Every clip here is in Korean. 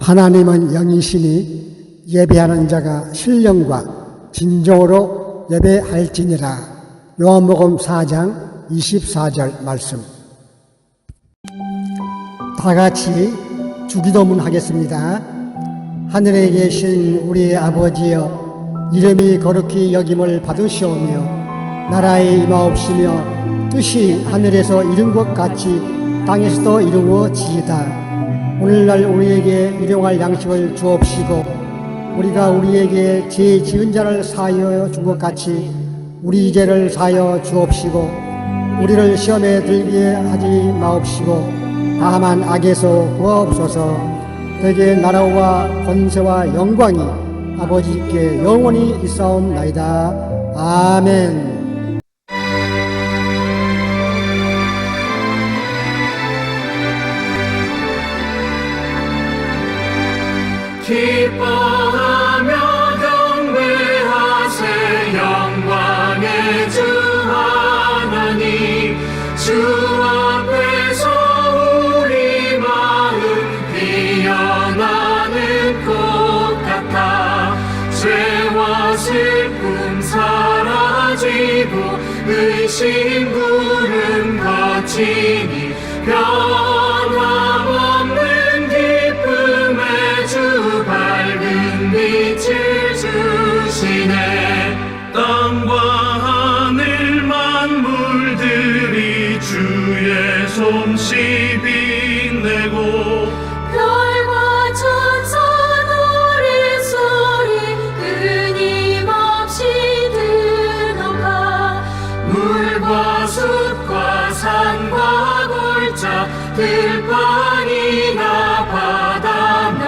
하나님은 영이시니 예배하는 자가 신령과 진정으로 예배할지니라. 요한복음 4장 24절 말씀. 다 같이 주기도문 하겠습니다. 하늘에 계신 우리 아버지여, 이름이 거룩히 여김을 받으시오며 나라의 임하옵시며 뜻이 하늘에서 이룬 것 같이 땅에서도 이루어지이다. 오늘날 우리에게 일용할 양식을 주옵시고 우리가 우리에게 죄 지은 자를 사하여 준 것 같이 우리 죄를 사하여 주옵시고 우리를 시험에 들게 하지 마옵시고 다만 악에서 구하옵소서. 대개 나라와 권세와 영광이 아버지께 영원히 있사옵나이다. 아멘. 기뻐하며 경배하세 영광의 주 하나님. 주 앞에서 우리 마음 피어나는 꽃 같아 죄와 슬픔 사라지고 의심 구름 거치니 변함없는 기쁨의 주 밝은 빛을 주시네. 땅과 하늘 만물들이 주의 솜씨 빛내고 별과 천사 노랫소리 끊임없이 드높아 물과 숲과 산과 골짜 들판이나 바다나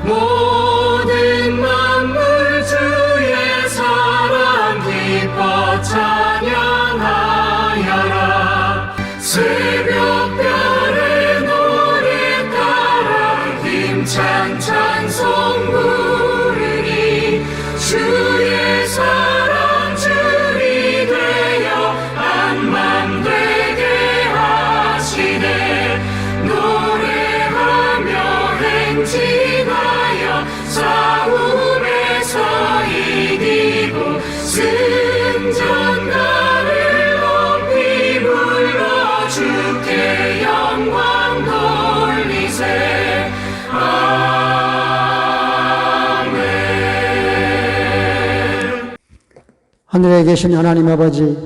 모든 만물 주의 사랑 기뻐 찬양하여라. 새벽별의 노래 따라 힘찬 찬송 부르니 주의 사랑 줄이 되어 한맘 되게 하시네. 노래하며 행진하여 싸움에서 이기고 승전가를 높이 불러 주께 영광 돌리세. 아멘. 하늘에 계신 하나님 아버지,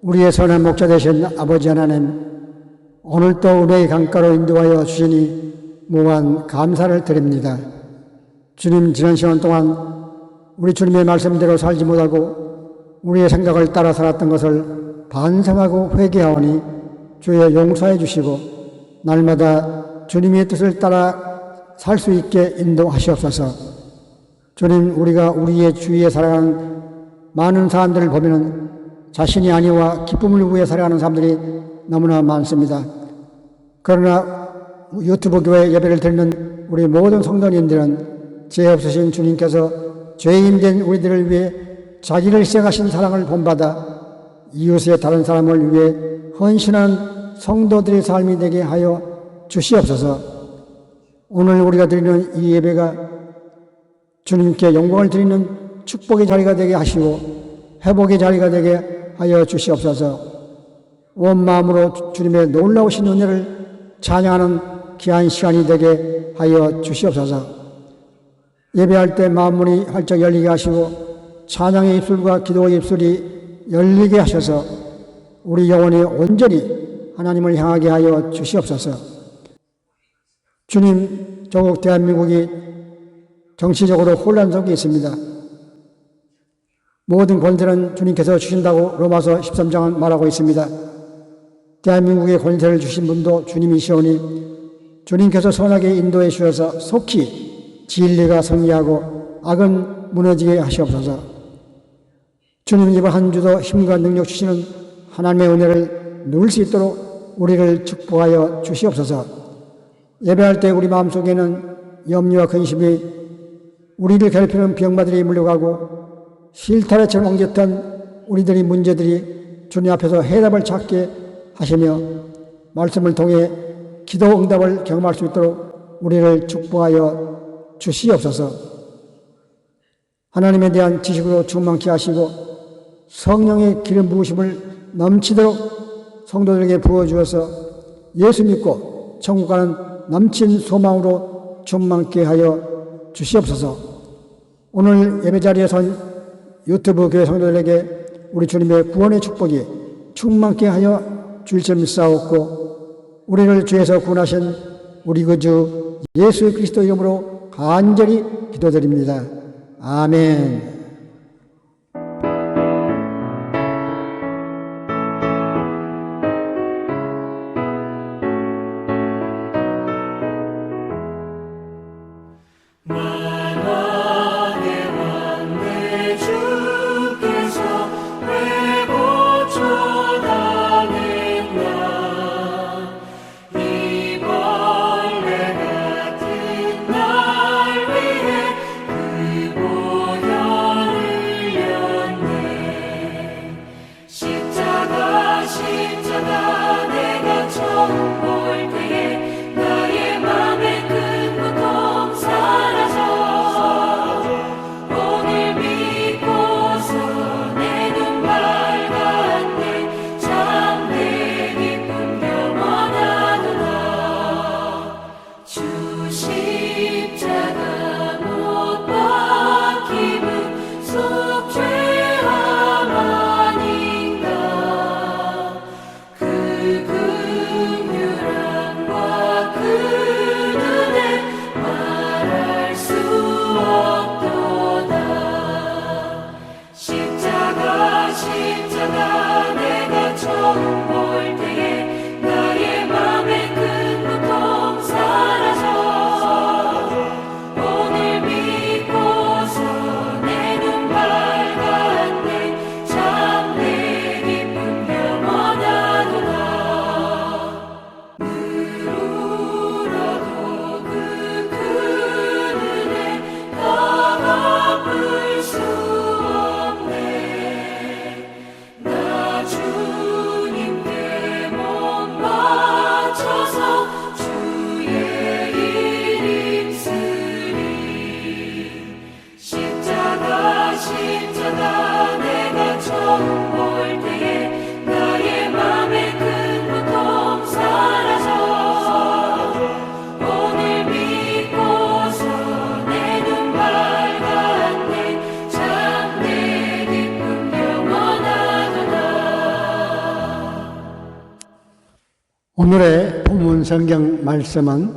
우리의 선한 목자 되신 아버지 하나님, 오늘도 은혜의 강가로 인도하여 주시니 무한 감사를 드립니다. 주님, 지난 시간 동안 우리 주님의 말씀대로 살지 못하고 우리의 생각을 따라 살았던 것을 반성하고 회개하오니 주여 용서해 주시고 날마다 주님의 뜻을 따라 살 수 있게 인도하시옵소서. 주님, 우리가 우리의 주위에 살아가는 많은 사람들을 보면 자신이 아니와 기쁨을 위해 살아가는 사람들이 너무나 많습니다. 그러나 유튜브 교회 예배를 드리는 우리 모든 성도님들은 죄 없으신 주님께서 죄인된 우리들을 위해 자기를 희생하신 사랑을 본받아 이웃의 다른 사람을 위해 헌신한 성도들의 삶이 되게 하여 주시옵소서. 오늘 우리가 드리는 이 예배가 주님께 영광을 드리는 축복의 자리가 되게 하시고 회복의 자리가 되게 하여 주시옵소서. 온 마음으로 주님의 놀라우신 은혜를 찬양하는 귀한 시간이 되게 하여 주시옵소서. 예배할 때 마음문이 활짝 열리게 하시고 찬양의 입술과 기도의 입술이 열리게 하셔서 우리 영혼이 온전히 하나님을 향하게 하여 주시옵소서. 주님, 조국 대한민국이 정치적으로 혼란 속에 있습니다. 모든 권세는 주님께서 주신다고 로마서 13장은 말하고 있습니다. 대한민국의 권세를 주신 분도 주님이시오니 주님께서 선하게 인도해 주셔서 속히 진리가 승리하고 악은 무너지게 하시옵소서. 주님, 이번 한 주도 힘과 능력 주시는 하나님의 은혜를 누릴 수 있도록 우리를 축복하여 주시옵소서. 예배할 때 우리 마음속에는 염려와 근심이 우리를 괴롭히는 병마들이 물려가고 실타래처럼 엉겼던 우리들의 문제들이 주님 앞에서 해답을 찾게 하시며 말씀을 통해 기도 응답을 경험할 수 있도록 우리를 축복하여 주시옵소서. 하나님에 대한 지식으로 충만케 하시고 성령의 기름 부으심을 넘치도록 성도들에게 부어주어서 예수 믿고 천국 가는 넘친 소망으로 충만케 하여 주시옵소서. 오늘 예배 자리에 선 유튜브 교회 성도들에게 우리 주님의 구원의 축복이 충만케 하여 주실 믿사옵고 우리를 죄에서 구원하신 우리 구주 예수 그리스도 이름으로 간절히 기도드립니다. 아멘. 만왕의 왕 내 주께서 왜 고초당했나. 이 벌레 같은 날 위해 그 보혈을 흘렸네. 십자가 내가 처음 볼 때에 나의 맘에 큰 고통 사라져. 오늘 믿고서 내 눈 밝았네. 참내 기쁨 영원하도다. 주 십자가 못 박힘은 속죄함 아닌가. 그 긍휼함과 그 은혜 말할 수 없도다. 십자가 내가 처음 볼 때에 나의 맘에 큰 고통 사라져. 오늘 믿고서 내 눈 밝았네. 참내 기쁨 영원하도다. 늘 울어도 그 큰 은혜 다 갚을 수 없네. 나 주님께 몸 바쳐서 주의 이름 쓰리. 십자가 내가 처음 볼 때에 나의 맘에 큰 고통 사라져. 오늘 믿고서 내 눈 밝았네. 참내 기쁨 영원하도다. 오늘의 본문 성경 말씀은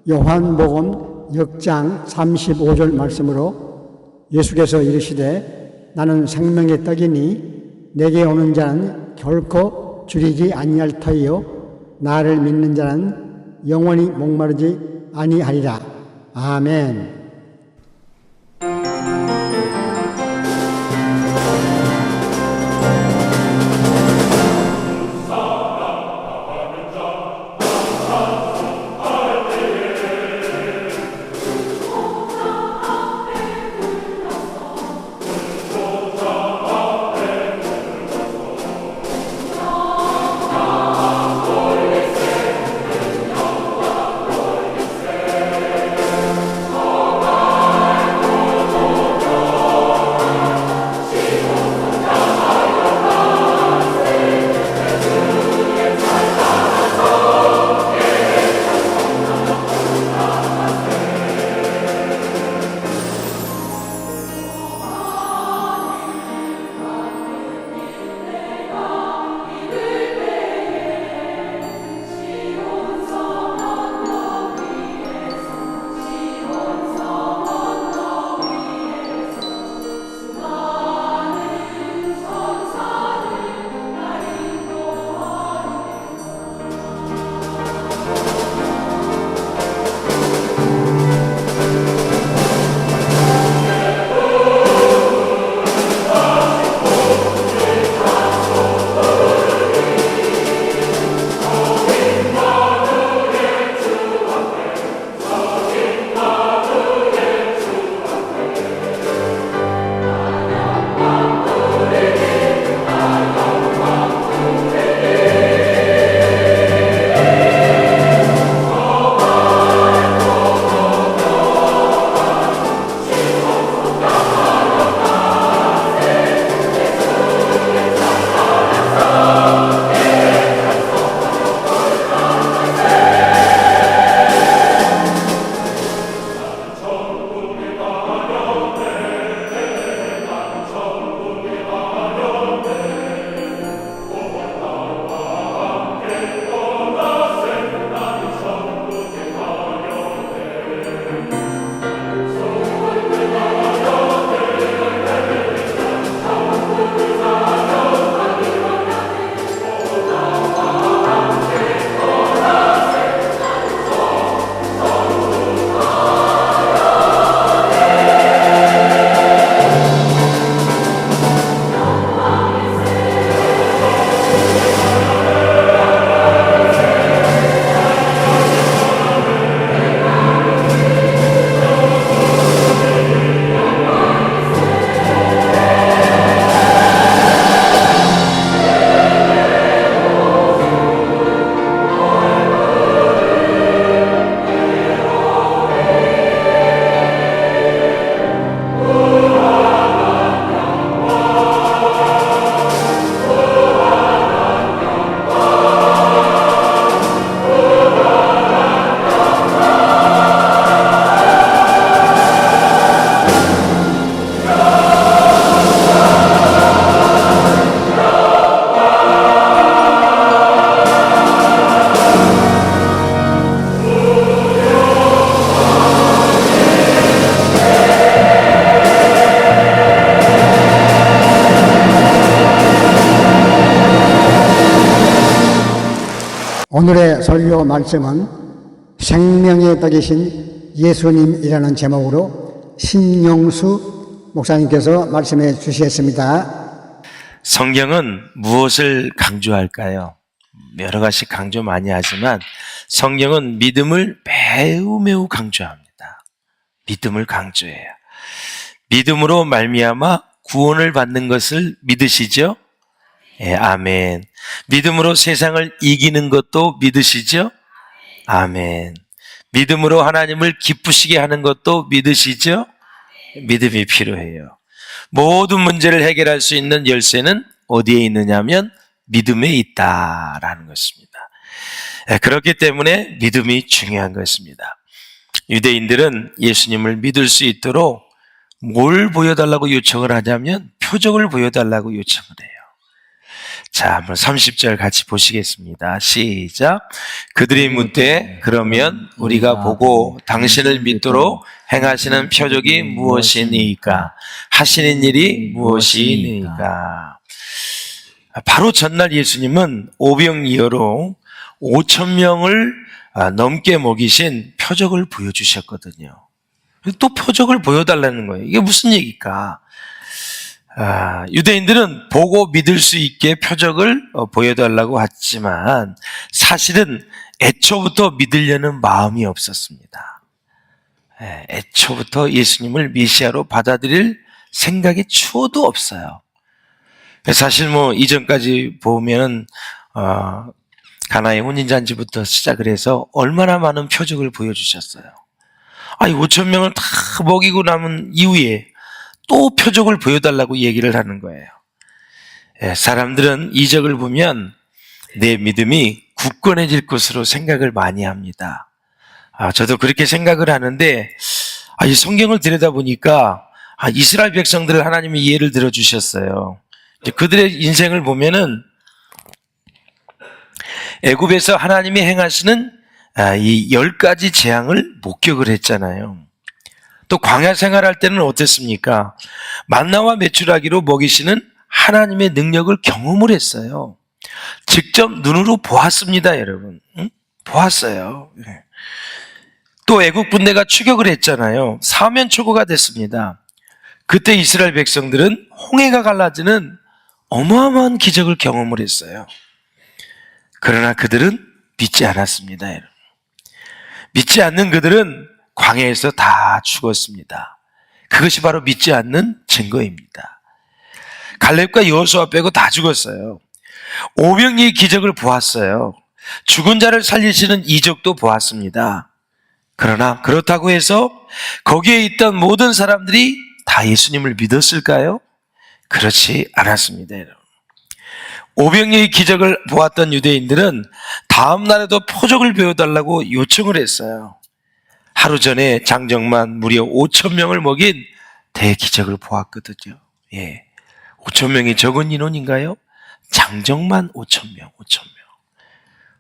요한복음 6장 35절 말씀으로 예수께서 이르시되 나는 생명의 떡이니 내게 오는 자는 결코 줄이지 아니할 터이요 나를 믿는 자는 영원히 목마르지 아니하리라. 아멘. 오 오늘의 설교 말씀은 생명의 떡이신 예수님이라는 제목으로 신용수 목사님께서 말씀해 주시겠습니다. 성경은 무엇을 강조할까요? 여러 가지 강조 많이 하지만 성경은 믿음을 매우 강조합니다. 믿음을 강조해요. 믿음으로 말미암아 구원을 받는 것을 믿으시죠? 예, 아멘. 믿음으로 세상을 이기는 것도 믿으시죠? 아멘. 믿음으로 하나님을 기쁘시게 하는 것도 믿으시죠? 믿음이 필요해요. 모든 문제를 해결할 수 있는 열쇠는 어디에 있느냐면 믿음에 있다라는 것입니다. 그렇기 때문에 믿음이 중요한 것입니다. 유대인들은 예수님을 믿을 수 있도록 뭘 보여달라고 요청을 하냐면 표적을 보여달라고 요청을 해요. 자, 한번 30절 같이 보시겠습니다. 시작. 그들이 묻되 그러면 우리가 보고 당신을 믿도록 행하시는 표적이 무엇이니까? 하시는 일이 무엇이니까? 바로 전날 예수님은 오병이어로 5,000명을 넘게 먹이신 표적을 보여주셨거든요. 또 표적을 보여달라는 거예요. 이게 무슨 얘기일까? 유대인들은 보고 믿을 수 있게 표적을 보여달라고 했지만 사실은 애초부터 믿으려는 마음이 없었습니다. 애초부터 예수님을 메시아로 받아들일 생각이 추호도 없어요. 사실 이전까지 보면은 가나의 혼인잔치부터 시작을 해서 얼마나 많은 표적을 보여주셨어요. 5,000명을 다 먹이고 남은 이후에 또 표적을 보여달라고 얘기를 하는 거예요. 사람들은 이적을 보면 내 믿음이 굳건해질 것으로 생각을 많이 합니다. 저도 그렇게 생각을 하는데 이 성경을 들여다보니까 이스라엘 백성들을 하나님이 이해를 들어주셨어요. 그들의 인생을 보면은 애굽에서 하나님이 행하시는 이 10가지 재앙을 목격을 했잖아요. 또 광야 생활할 때는 어땠습니까? 만나와 메추라기로 먹이시는 하나님의 능력을 경험을 했어요. 직접 눈으로 보았습니다, 여러분. 보았어요. 또 애국 군대가 추격을 했잖아요. 사면초고가 됐습니다. 그때 이스라엘 백성들은 홍해가 갈라지는 어마어마한 기적을 경험을 했어요. 그러나 그들은 믿지 않았습니다, 여러분. 믿지 않는 그들은 광야에서 다 죽었습니다. 그것이 바로 믿지 않는 증거입니다. 갈렙과 여호수아 빼고 다 죽었어요. 오병이의 기적을 보았어요. 죽은 자를 살리시는 이적도 보았습니다. 그러나 그렇다고 해서 거기에 있던 모든 사람들이 다 예수님을 믿었을까요? 그렇지 않았습니다, 여러분. 오병이의 기적을 보았던 유대인들은 다음 날에도 표적을 배워달라고 요청을 했어요. 하루 전에 장정만 무려 5,000명을 먹인 대기적을 보았거든요. 5,000명이 적은 인원인가요? 장정만 5,000명.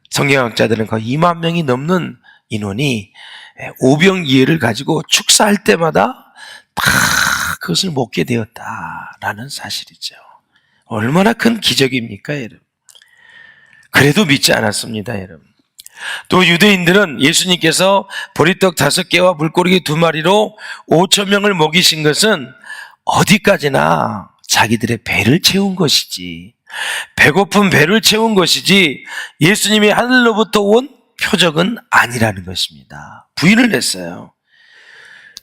성경학자들은 거의 2만 명이 넘는 인원이 오병이어를 가지고 축사할 때마다 다 그것을 먹게 되었다라는 사실이죠. 얼마나 큰 기적입니까, 여러분? 그래도 믿지 않았습니다, 여러분. 또 유대인들은 예수님께서 보리떡 5개와 물고기 2마리로 5,000명을 먹이신 것은 어디까지나 자기들의 배를 채운 것이지, 배고픈 배를 채운 것이지 예수님이 하늘로부터 온 표적은 아니라는 것입니다. 부인을 했어요.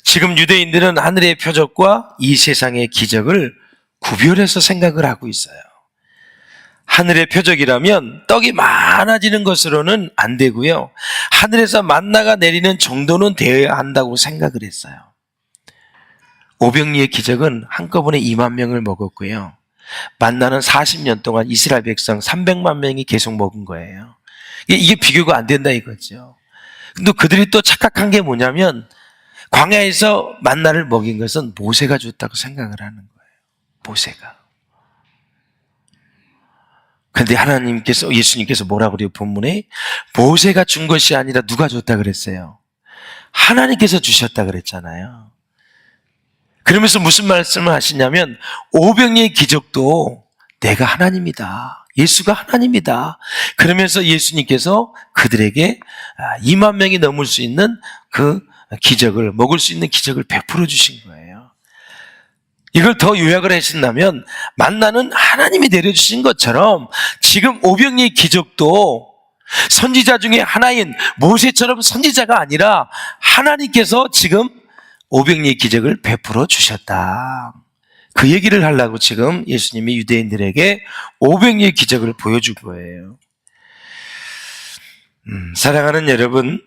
지금 유대인들은 하늘의 표적과 이 세상의 기적을 구별해서 생각을 하고 있어요. 하늘의 표적이라면 떡이 많아지는 것으로는 안 되고요. 하늘에서 만나가 내리는 정도는 되어야 한다고 생각을 했어요. 오병이의 기적은 한꺼번에 2만 명을 먹었고요. 만나는 40년 동안 이스라엘 백성 300만 명이 계속 먹은 거예요. 이게 비교가 안 된다 이거죠. 근데 그들이 또 착각한 게 뭐냐면 광야에서 만나를 먹인 것은 모세가 줬다고 생각을 하는 거예요. 모세가. 근데 예수님께서 뭐라고 그래요? 본문에 모세가 준 것이 아니라 누가 줬다 그랬어요? 하나님께서 주셨다 그랬잖아요. 그러면서 무슨 말씀을 하시냐면 오병이의 기적도 내가 하나님이다. 예수가 하나님이다. 그러면서 예수님께서 그들에게 2만 명이 넘을 수 있는 그 기적을, 먹을 수 있는 기적을 베풀어 주신 거예요. 이걸 더 요약을 하신다면 만나는 하나님이 내려주신 것처럼 지금 오병이의 기적도 선지자 중에 하나인 모세처럼 선지자가 아니라 하나님께서 지금 오병이의 기적을 베풀어 주셨다. 그 얘기를 하려고 지금 예수님이 유대인들에게 오병이의 기적을 보여준 거예요. 사랑하는 여러분,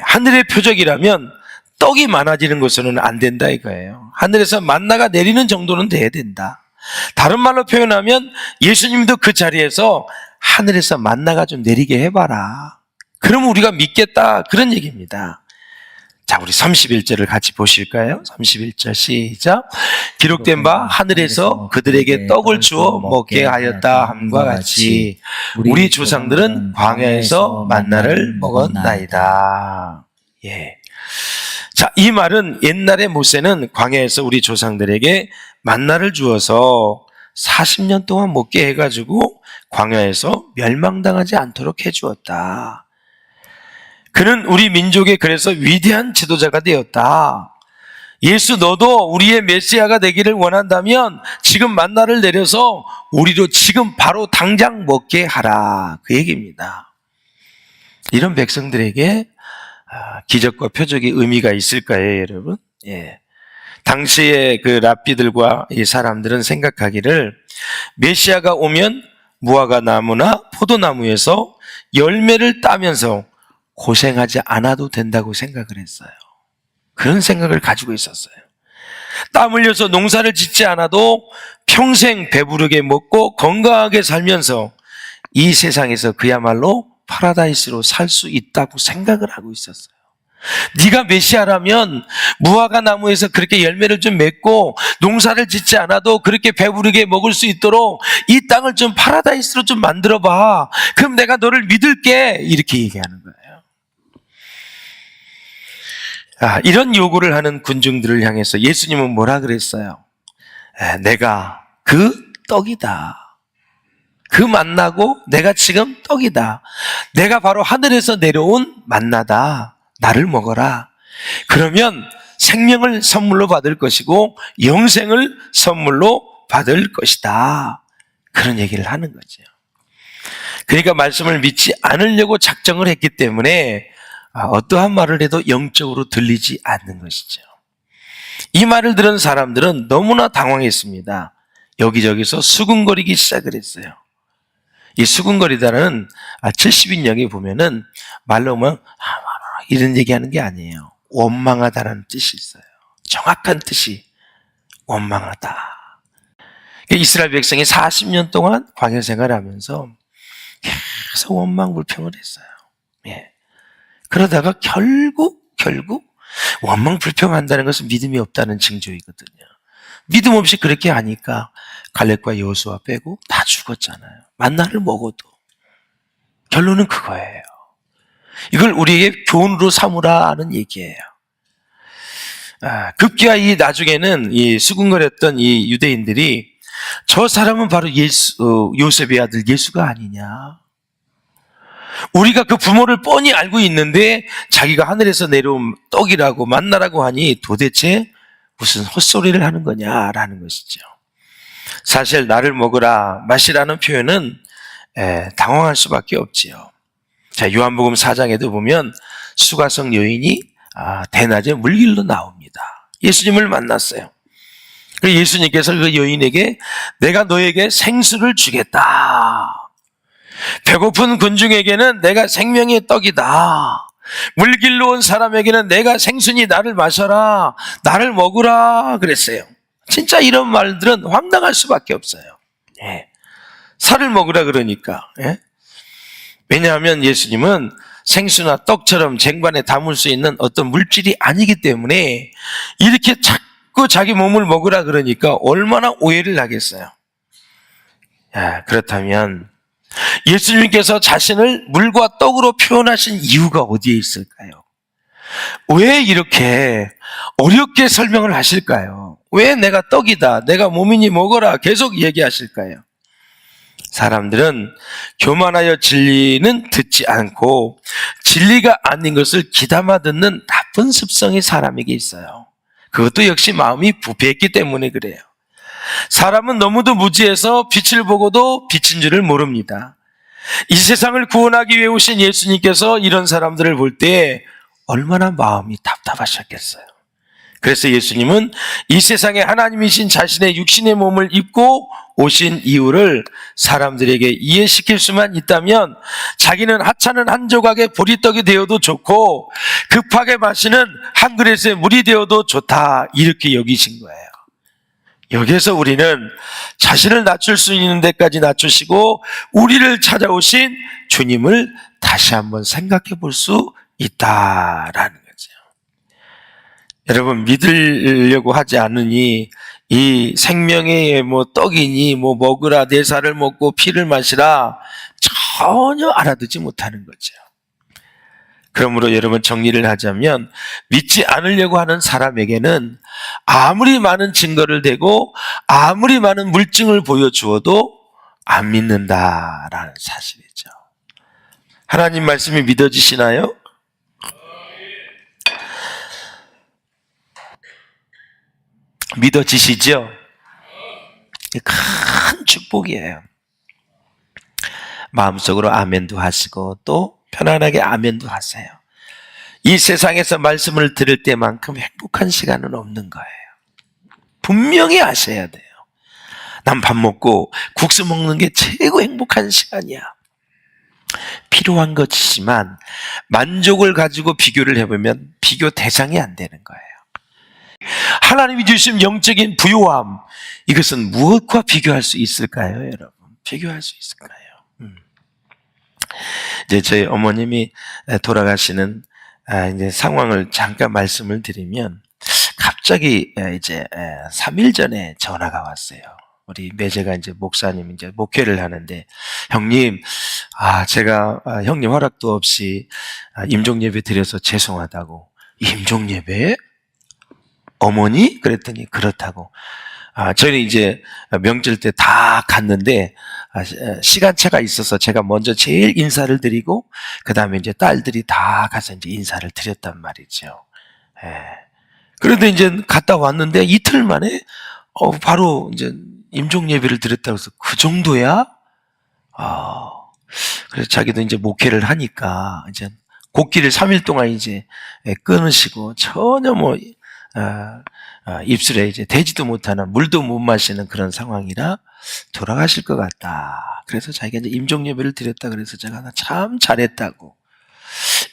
하늘의 표적이라면 떡이 많아지는 것은 안 된다 이거예요. 하늘에서 만나가 내리는 정도는 돼야 된다. 다른 말로 표현하면 예수님도 그 자리에서 하늘에서 만나가 좀 내리게 해봐라. 그러면 우리가 믿겠다, 그런 얘기입니다. 자, 우리 31절을 같이 보실까요? 31절 시작. 기록된 바 하늘에서 그들에게 떡을 주어 먹게 하였다 함과 같이 우리 조상들은 광야에서 만나를 먹었나이다. 예. 자, 이 말은 옛날에 모세는 광야에서 우리 조상들에게 만나를 주어서 40년 동안 먹게 해가지고 광야에서 멸망당하지 않도록 해주었다. 그는 우리 민족의 그래서 위대한 지도자가 되었다. 예수 너도 우리의 메시아가 되기를 원한다면 지금 만나를 내려서 우리도 지금 바로 당장 먹게 하라. 그 얘기입니다. 이런 백성들에게 기적과 표적의 의미가 있을까요, 여러분? 예. 당시에 그 랍비들과 이 사람들은 생각하기를 메시아가 오면 무화과 나무나 포도나무에서 열매를 따면서 고생하지 않아도 된다고 생각을 했어요. 그런 생각을 가지고 있었어요. 땀 흘려서 농사를 짓지 않아도 평생 배부르게 먹고 건강하게 살면서 이 세상에서 그야말로 파라다이스로 살 수 있다고 생각을 하고 있었어요. 네가 메시아라면 무화과 나무에서 그렇게 열매를 좀 맺고 농사를 짓지 않아도 그렇게 배부르게 먹을 수 있도록 이 땅을 좀 파라다이스로 좀 만들어봐. 그럼 내가 너를 믿을게. 이렇게 얘기하는 거예요. 이런 요구를 하는 군중들을 향해서 예수님은 뭐라 그랬어요? 내가 그 떡이다. 그 만나고 내가 지금 떡이다. 내가 바로 하늘에서 내려온 만나다. 나를 먹어라. 그러면 생명을 선물로 받을 것이고 영생을 선물로 받을 것이다. 그런 얘기를 하는 거죠. 그러니까 말씀을 믿지 않으려고 작정을 했기 때문에 어떠한 말을 해도 영적으로 들리지 않는 것이죠. 이 말을 들은 사람들은 너무나 당황했습니다. 여기저기서 수군거리기 시작을 했어요. 이 수군거리다는 70인역에 보면은 말로 하면 이런 얘기하는 게 아니에요. 원망하다라는 뜻이 있어요. 정확한 뜻이 원망하다. 이스라엘 백성이 40년 동안 광야 생활하면서 계속 원망불평을 했어요. 예. 그러다가 결국 원망불평한다는 것은 믿음이 없다는 징조이거든요. 믿음 없이 그렇게 하니까 갈렙과 여호수아 빼고 다 죽었잖아요. 만나를 먹어도. 결론은 그거예요. 이걸 우리에게 교훈으로 삼으라는 얘기예요. 급기야 이 나중에는 이 수군거렸던 이 유대인들이 저 사람은 바로 요셉의 아들 예수가 아니냐. 우리가 그 부모를 뻔히 알고 있는데 자기가 하늘에서 내려온 떡이라고 만나라고 하니 도대체 무슨 헛소리를 하는 거냐라는 것이죠. 사실 나를 먹으라 마시라는 표현은 당황할 수밖에 없지요. 자, 요한복음 4장에도 보면 수가성 여인이 대낮에 물길로 나옵니다. 예수님을 만났어요. 예수님께서 그 여인에게 내가 너에게 생수를 주겠다. 배고픈 군중에게는 내가 생명의 떡이다. 물길로 온 사람에게는 내가 생수니 나를 마셔라. 나를 먹으라 그랬어요. 진짜 이런 말들은 황당할 수밖에 없어요. 예. 살을 먹으라 그러니까. 예? 왜냐하면 예수님은 생수나 떡처럼 쟁반에 담을 수 있는 어떤 물질이 아니기 때문에 이렇게 자꾸 자기 몸을 먹으라 그러니까 얼마나 오해를 하겠어요. 그렇다면 예수님께서 자신을 물과 떡으로 표현하신 이유가 어디에 있을까요? 왜 이렇게 어렵게 설명을 하실까요? 왜 내가 떡이다, 내가 몸이니 먹어라 계속 얘기하실까요? 사람들은 교만하여 진리는 듣지 않고 진리가 아닌 것을 귀담아 듣는 나쁜 습성이 사람에게 있어요. 그것도 역시 마음이 부패했기 때문에 그래요. 사람은 너무도 무지해서 빛을 보고도 빛인 줄을 모릅니다. 이 세상을 구원하기 위해 오신 예수님께서 이런 사람들을 볼 때 얼마나 마음이 답답하셨겠어요. 그래서 예수님은 이 세상에 하나님이신 자신의 육신의 몸을 입고 오신 이유를 사람들에게 이해시킬 수만 있다면 자기는 하찮은 한 조각의 보리떡이 되어도 좋고 급하게 마시는 한 그릇의 물이 되어도 좋다, 이렇게 여기신 거예요. 여기에서 우리는 자신을 낮출 수 있는 데까지 낮추시고 우리를 찾아오신 주님을 다시 한번 생각해 볼 수 있다라는 거죠. 여러분, 믿으려고 하지 않으니 이 생명의 떡이니 먹으라, 내 살을 먹고 피를 마시라 전혀 알아듣지 못하는 거죠. 그러므로 여러분, 정리를 하자면 믿지 않으려고 하는 사람에게는 아무리 많은 증거를 대고 아무리 많은 물증을 보여주어도 안 믿는다라는 사실이죠. 하나님 말씀이 믿어지시나요? 믿어지시죠? 큰 축복이에요. 마음속으로 아멘도 하시고 또 편안하게 아멘도 하세요. 이 세상에서 말씀을 들을 때만큼 행복한 시간은 없는 거예요. 분명히 아셔야 돼요. 난 밥 먹고 국수 먹는 게 최고 행복한 시간이야. 필요한 것이지만 만족을 가지고 비교를 해보면 비교 대상이 안 되는 거예요. 하나님이 주신 영적인 부요함, 이것은 무엇과 비교할 수 있을까요, 여러분? 비교할 수 있을까요? 이제 저희 어머님이 돌아가시는 이제 상황을 잠깐 말씀을 드리면, 갑자기 이제 3일 전에 전화가 왔어요. 우리 매제가 이제 목사님 이제 목회를 하는데, 형님, 제가 형님 허락도 없이 임종 예배 드려서 죄송하다고. 임종 예배? 어머니? 그랬더니 그렇다고. 저희는 이제 명절 때 다 갔는데 시간차가 있어서 제가 먼저 제일 인사를 드리고 그 다음에 이제 딸들이 다 가서 이제 인사를 드렸단 말이죠. 그런데 이제 갔다 왔는데 이틀 만에 바로 이제 임종 예배를 드렸다고 해서 그 정도야? 그래서 자기도 이제 목회를 하니까 이제 곡기를 3일 동안 이제 끊으시고 전혀 입술에 이제 대지도 못하는 물도 못 마시는 그런 상황이라 돌아가실 것 같다. 그래서 자기가 이제 임종 예배를 드렸다 그래서 제가 참 잘했다고.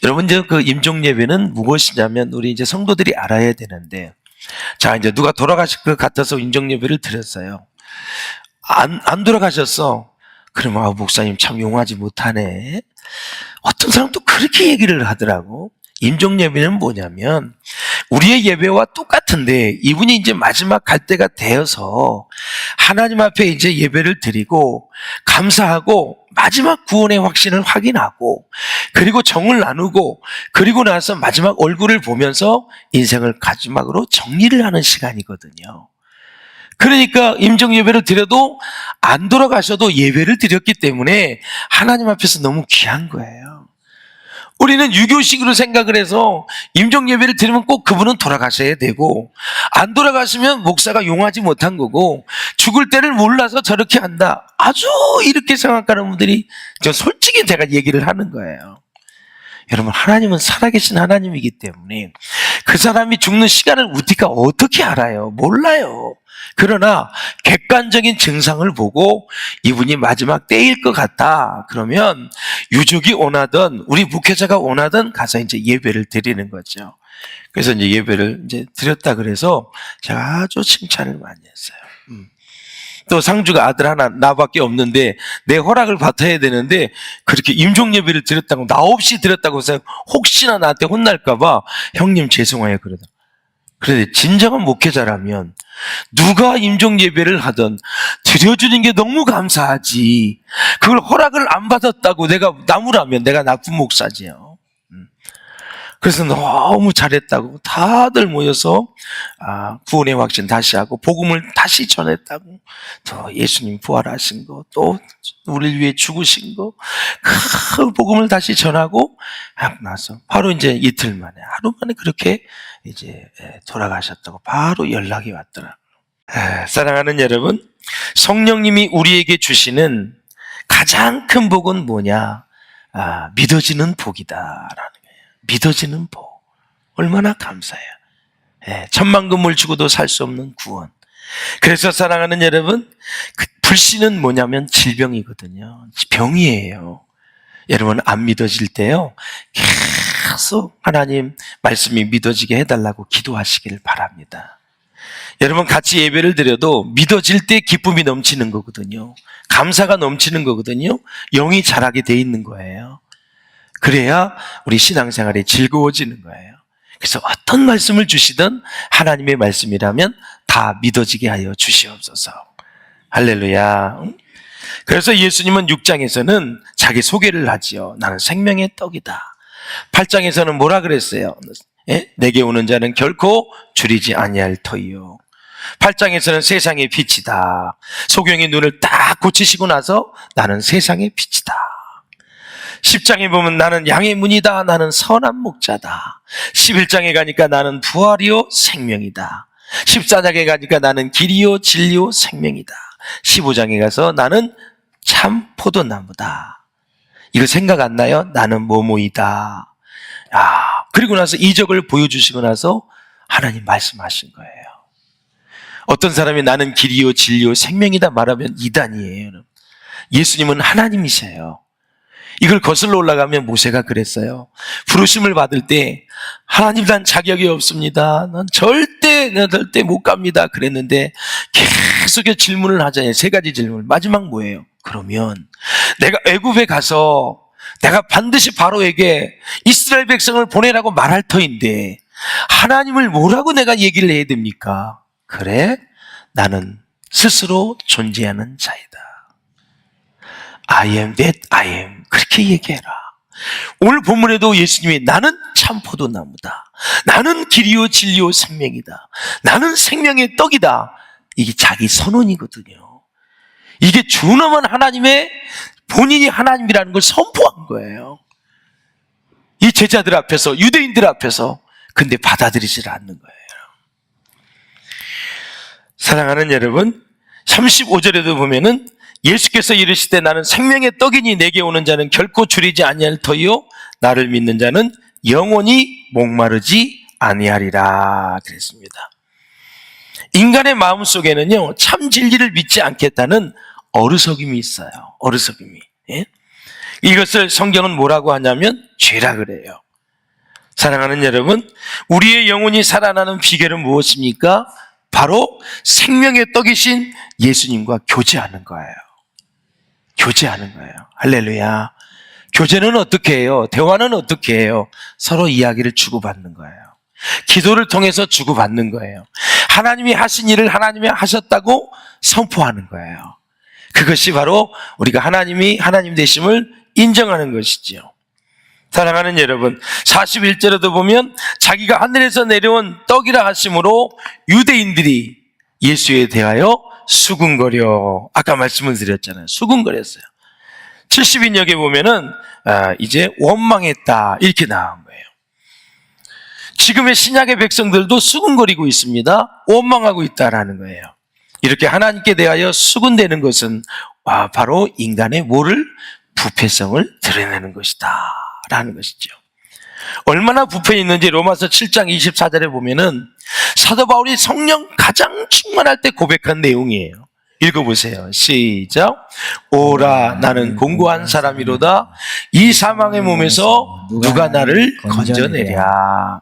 여러분, 이제 그 임종 예배는 무엇이냐면 우리 이제 성도들이 알아야 되는데, 자, 이제 누가 돌아가실 것 같아서 임종 예배를 드렸어요. 안 돌아가셨어. 그러면 목사님 참 용하지 못하네. 어떤 사람도 그렇게 얘기를 하더라고. 임종 예배는 뭐냐면 우리의 예배와 똑같은데 이분이 이제 마지막 갈 때가 되어서 하나님 앞에 이제 예배를 드리고 감사하고 마지막 구원의 확신을 확인하고 그리고 정을 나누고 그리고 나서 마지막 얼굴을 보면서 인생을 마지막으로 정리를 하는 시간이거든요. 그러니까 임종 예배를 드려도 안 돌아가셔도 예배를 드렸기 때문에 하나님 앞에서 너무 귀한 거예요. 우리는 유교식으로 생각을 해서 임종 예배를 드리면 꼭 그분은 돌아가셔야 되고 안 돌아가시면 목사가 용하지 못한 거고 죽을 때를 몰라서 저렇게 한다. 아주 이렇게 생각하는 분들이 솔직히 제가 얘기를 하는 거예요. 여러분, 하나님은 살아계신 하나님이기 때문에 그 사람이 죽는 시간을 우리가 어떻게 알아요? 몰라요. 그러나 객관적인 증상을 보고 이분이 마지막 때일 것 같다. 그러면 유족이 원하든 우리 목회자가 원하든 가서 이제 예배를 드리는 거죠. 그래서 이제 예배를 이제 드렸다 그래서 제가 아주 칭찬을 많이 했어요. 또 상주가 아들 하나 나밖에 없는데 내 허락을 받아야 되는데 그렇게 임종 예배를 드렸다고 나 없이 드렸다고 해서 혹시나 나한테 혼날까봐 형님 죄송해요 그러다. 그런데 진정한 목회자라면 누가 임종 예배를 하든 드려주는 게 너무 감사하지. 그걸 허락을 안 받았다고 내가 나무라면 내가 나쁜 목사지요. 그래서 너무 잘했다고 다들 모여서 구원의 확신 다시 하고 복음을 다시 전했다고, 또 예수님 부활하신 거, 또 우리를 위해 죽으신 거, 그 복음을 다시 전하고 하고 나서 바로 이제 이틀 만에, 하루 만에 그렇게 이제 돌아가셨다고 바로 연락이 왔더라고요. 사랑하는 여러분, 성령님이 우리에게 주시는 가장 큰 복은 뭐냐? 믿어지는 복이다라는 거예요. 믿어지는 복. 얼마나 감사해요. 천만금을 주고도 살 수 없는 구원. 그래서 사랑하는 여러분, 그 불신은 뭐냐면 질병이거든요. 병이에요. 여러분, 안 믿어질 때요, 계속 하나님 말씀이 믿어지게 해달라고 기도하시길 바랍니다. 여러분, 같이 예배를 드려도 믿어질 때 기쁨이 넘치는 거거든요. 감사가 넘치는 거거든요. 영이 자라게 돼 있는 거예요. 그래야 우리 신앙생활이 즐거워지는 거예요. 그래서 어떤 말씀을 주시든 하나님의 말씀이라면 다 믿어지게 하여 주시옵소서. 할렐루야. 그래서 예수님은 6장에서는 자기 소개를 하지요. 나는 생명의 떡이다. 8장에서는 뭐라 그랬어요? 내게 오는 자는 결코 줄이지 아니할 터이요. 8장에서는 세상의 빛이다. 소경의 눈을 딱 고치시고 나서 나는 세상의 빛이다. 10장에 보면 나는 양의 문이다. 나는 선한 목자다. 11장에 가니까 나는 부활이요 생명이다. 14장에 가니까 나는 길이요 진리요 생명이다. 15장에 가서 나는 참 포도나무다. 이거 생각 안 나요? 나는 뭐뭐이다. 그리고 나서 이적을 보여주시고 나서 하나님 말씀하신 거예요. 어떤 사람이 나는 길이요 진리요 생명이다 말하면 이단이에요. 예수님은 하나님이세요. 이걸 거슬러 올라가면 모세가 그랬어요. 부르심을 받을 때 하나님, 난 자격이 없습니다. 난 절대 못 갑니다. 그랬는데 계속 질문을 하잖아요. 3가지 질문. 마지막 뭐예요? 그러면 내가 애굽에 가서 내가 반드시 바로에게 이스라엘 백성을 보내라고 말할 터인데 하나님을 뭐라고 내가 얘기를 해야 됩니까? 그래, 나는 스스로 존재하는 자이다. I am that I am. 그렇게 얘기해라. 오늘 본문에도 예수님이 나는 참 포도나무다. 나는 길이요 진리요 생명이다. 나는 생명의 떡이다. 이게 자기 선언이거든요. 이게 준엄한 하나님의, 본인이 하나님이라는 걸 선포한 거예요. 이 제자들 앞에서, 유대인들 앞에서. 근데 받아들이질 않는 거예요. 사랑하는 여러분, 35절에도 보면은 예수께서 이르시되 나는 생명의 떡이니 내게 오는 자는 결코 줄이지 아니할 터이요 나를 믿는 자는 영원히 목마르지 아니하리라 그랬습니다. 인간의 마음 속에는요, 참 진리를 믿지 않겠다는 어리석임이 있어요. 어리석임이. 이것을 성경은 뭐라고 하냐면 죄라 그래요. 사랑하는 여러분, 우리의 영혼이 살아나는 비결은 무엇입니까? 바로 생명의 떡이신 예수님과 교제하는 거예요. 교제하는 거예요. 할렐루야. 교제는 어떻게 해요? 대화는 어떻게 해요? 서로 이야기를 주고받는 거예요. 기도를 통해서 주고받는 거예요. 하나님이 하신 일을 하나님이 하셨다고 선포하는 거예요. 그것이 바로 우리가 하나님이 하나님 되심을 인정하는 것이지요. 사랑하는 여러분, 41절에도 보면 자기가 하늘에서 내려온 떡이라 하심으로 유대인들이 예수에 대하여 수군거려, 아까 말씀을 드렸잖아요. 수군거렸어요. 70인역에 보면은 이제 원망했다 이렇게 나온 거예요. 지금의 신약의 백성들도 수군거리고 있습니다. 원망하고 있다라는 거예요. 이렇게 하나님께 대하여 수군대는 것은 바로 인간의 뭐를? 부패성을 드러내는 것이다 라는 것이죠. 얼마나 부패 있는지 로마서 7장 24절에 보면은 사도 바울이 성령 가장 충만할 때 고백한 내용이에요. 읽어보세요. 시작. 오라 나는 공고한 사람이로다. 이 사망의 몸에서 누가 나를 건져내랴.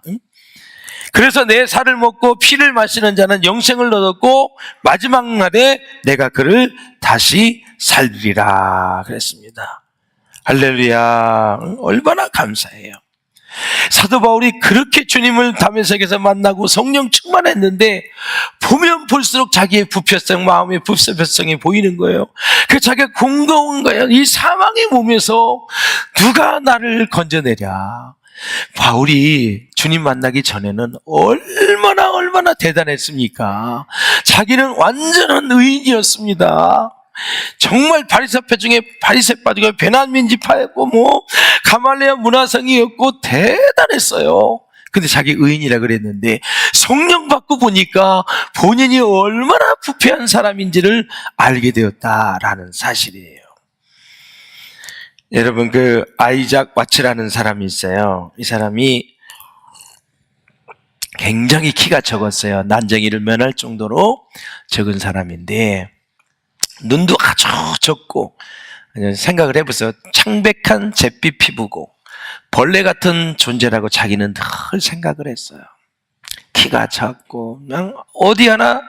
그래서 내 살을 먹고 피를 마시는 자는 영생을 얻었고 마지막 날에 내가 그를 다시 살리리라 그랬습니다. 할렐루야. 얼마나 감사해요. 사도 바울이 그렇게 주님을 다메섹에서 만나고 성령 충만했는데 보면 볼수록 자기의 부패성, 마음의 부패성이 보이는 거예요. 그래서 자기가 공고한 거예요. 이 사망의 몸에서 누가 나를 건져내랴. 바울이 주님 만나기 전에는 얼마나 대단했습니까? 자기는 완전한 의인이었습니다. 정말 바리새파 중에 바리새파 중에 베냐민지파였고 가말리엘 문화생이었고 대단했어요. 근데 자기 의인이라 그랬는데 성령 받고 보니까 본인이 얼마나 부패한 사람인지를 알게 되었다라는 사실이에요. 여러분, 그 아이작 와츠라는 사람이 있어요. 이 사람이 굉장히 키가 적었어요. 난쟁이를 면할 정도로 적은 사람인데 눈도 아주 적고, 생각을 해보세요. 창백한 잿빛 피부고 벌레 같은 존재라고 자기는 늘 생각을 했어요. 키가 작고 그냥 어디 하나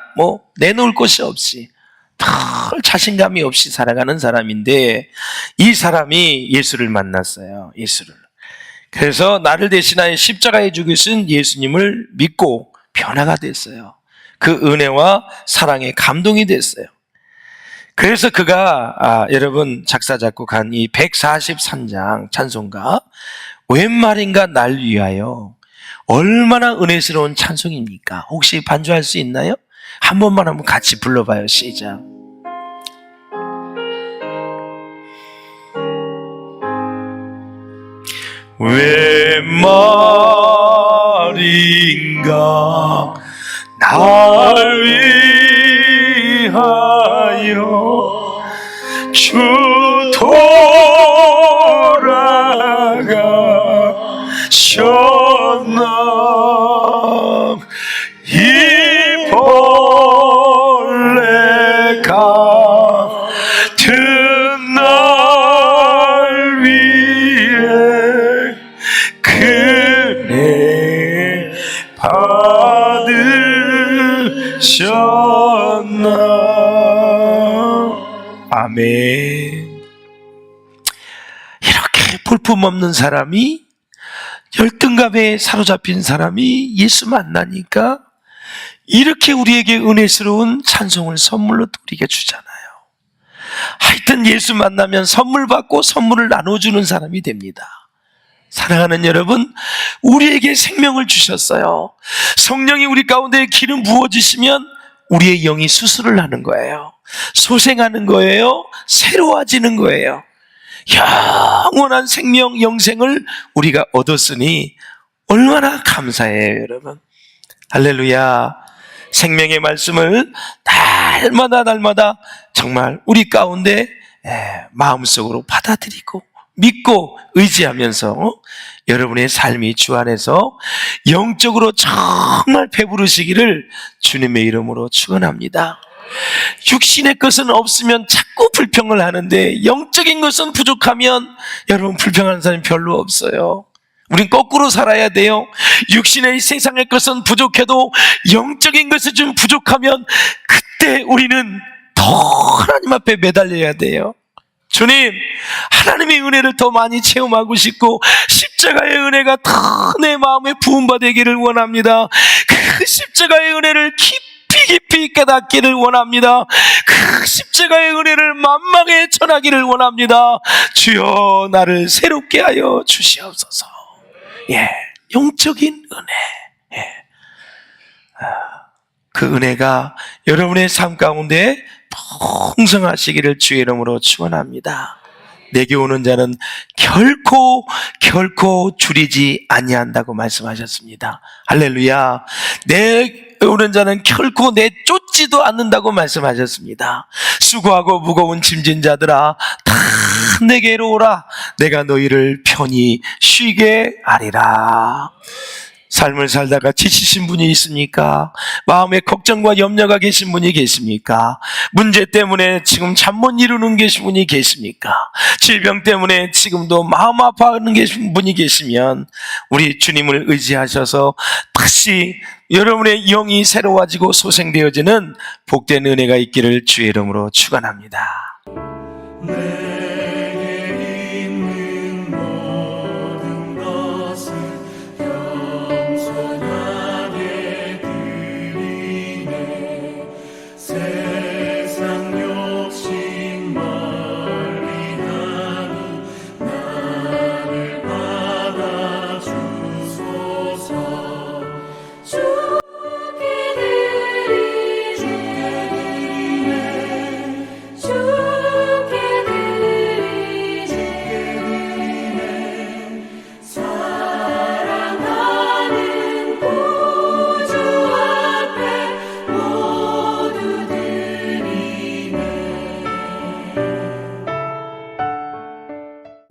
내놓을 곳이 없이 늘 자신감이 없이 살아가는 사람인데, 이 사람이 예수를 만났어요. 예수를. 그래서 나를 대신하여 십자가에 죽으신 예수님을 믿고 변화가 됐어요. 그 은혜와 사랑에 감동이 됐어요. 그래서 그가 여러분 작사 작곡한 이 143장 찬송가 웬 말인가 날 위하여, 얼마나 은혜스러운 찬송입니까? 혹시 반주할 수 있나요? 한 번만 한번 같이 불러봐요. 시작. 웬 말인가 날 위하여 주 돌아가셨나. 이 벌레 같은 날 위해 그네 받으셨나. 아멘. 이렇게 볼품없는 사람이, 열등감에 사로잡힌 사람이 예수 만나니까 이렇게 우리에게 은혜스러운 찬송을 선물로 우리에게 주잖아요. 하여튼 예수 만나면 선물 받고 선물을 나눠주는 사람이 됩니다. 사랑하는 여러분, 우리에게 생명을 주셨어요. 성령이 우리 가운데 기름 부어주시면 우리의 영이 수술을 하는 거예요. 소생하는 거예요. 새로워지는 거예요. 영원한 생명, 영생을 우리가 얻었으니 얼마나 감사해요, 여러분. 할렐루야. 생명의 말씀을 날마다 정말 우리 가운데 마음속으로 받아들이고 믿고 의지하면서 여러분의 삶이 주 안에서 영적으로 정말 배부르시기를 주님의 이름으로 축원합니다. 육신의 것은 없으면 자꾸 불평을 하는데 영적인 것은 부족하면 여러분 불평하는 사람이 별로 없어요. 우린 거꾸로 살아야 돼요. 육신의 세상의 것은 부족해도 영적인 것이 좀 부족하면 그때 우리는 더 하나님 앞에 매달려야 돼요. 주님, 하나님의 은혜를 더 많이 체험하고 싶고 십자가의 은혜가 더 내 마음에 부음받기를 원합니다. 그 십자가의 은혜를 깊이 깨닫기를 원합니다. 그 십자가의 은혜를 만방에 전하기를 원합니다. 주여, 나를 새롭게 하여 주시옵소서. 영적인 은혜. 그 은혜가 여러분의 삶 가운데 풍성하시기를 주의 이름으로 축원합니다. 내게 오는 자는 결코 줄이지 아니한다고 말씀하셨습니다. 할렐루야. 내 오는 자는 결코 내쫓지도 않는다고 말씀하셨습니다. 수고하고 무거운 짐진 자들아, 다 내게로 오라. 내가 너희를 편히 쉬게 하리라. 삶을 살다가 지치신 분이 있습니까? 마음에 걱정과 염려가 계신 분이 계십니까? 문제 때문에 지금 잠 못 이루는 계신 분이 계십니까? 질병 때문에 지금도 마음 아파하는 분이 계시면 우리 주님을 의지하셔서 다시 여러분의 영이 새로워지고 소생되어지는 복된 은혜가 있기를 주의 이름으로 축원합니다. 나를 받아주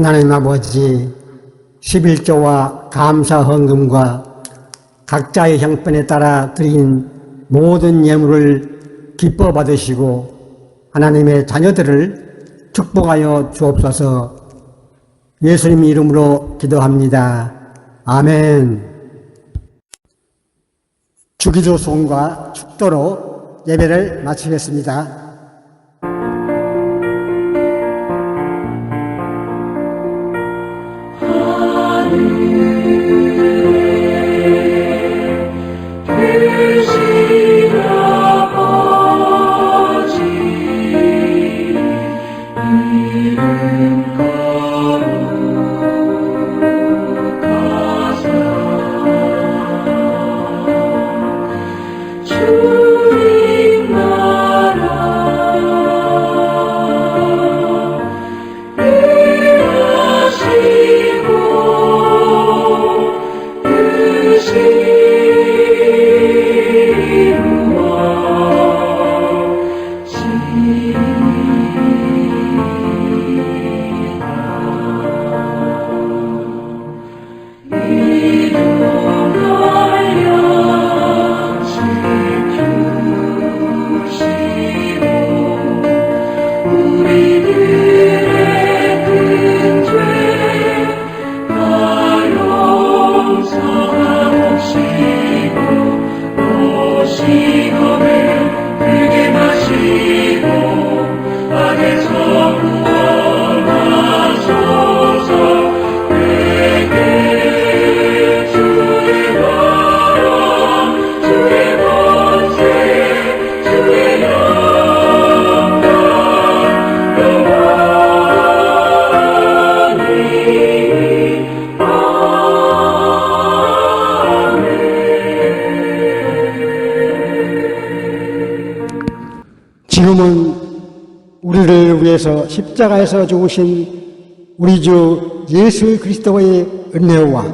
하나님 아버지, 11조와 감사 헌금과 각자의 형편에 따라 드린 모든 예물을 기뻐 받으시고 하나님의 자녀들을 축복하여 주옵소서. 예수님 이름으로 기도합니다. 아멘. 주기도 송과 축도로 예배를 마치겠습니다. 크신 아버지 이름 거룩하사 주님 나라 일하시고 우리들의 큰 죄 다 용서하옵시고 오시거늘 크게 마시고 악에서 구원하소서. 내게 주의 나라 주의 권세 주의 영광 지금은 우리를 위해서 십자가에서 죽으신 우리 주 예수 그리스도의 은혜와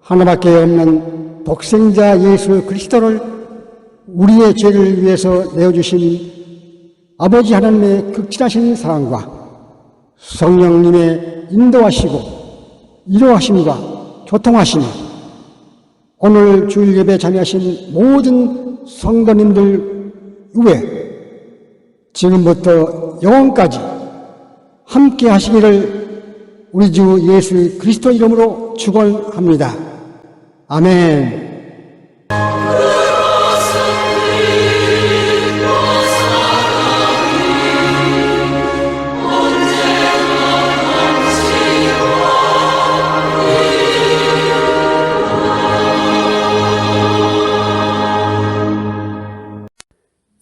하나밖에 없는 독생자 예수 그리스도를 우리의 죄를 위해서 내어주신 아버지 하나님의 극진하신 사랑과 성령님의 인도하시고 이로하심과 교통하심이 오늘 주일 예배 참여하신 모든 성도님들 위에 지금부터 영원까지 함께 하시기를 우리 주 예수 그리스도 이름으로 축원합니다. 아멘.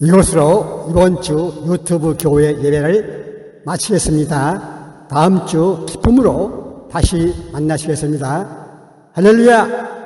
이것으로 이번 주 유튜브 교회 예배를 마치겠습니다. 다음 주 기쁨으로 다시 만나시겠습니다. 할렐루야!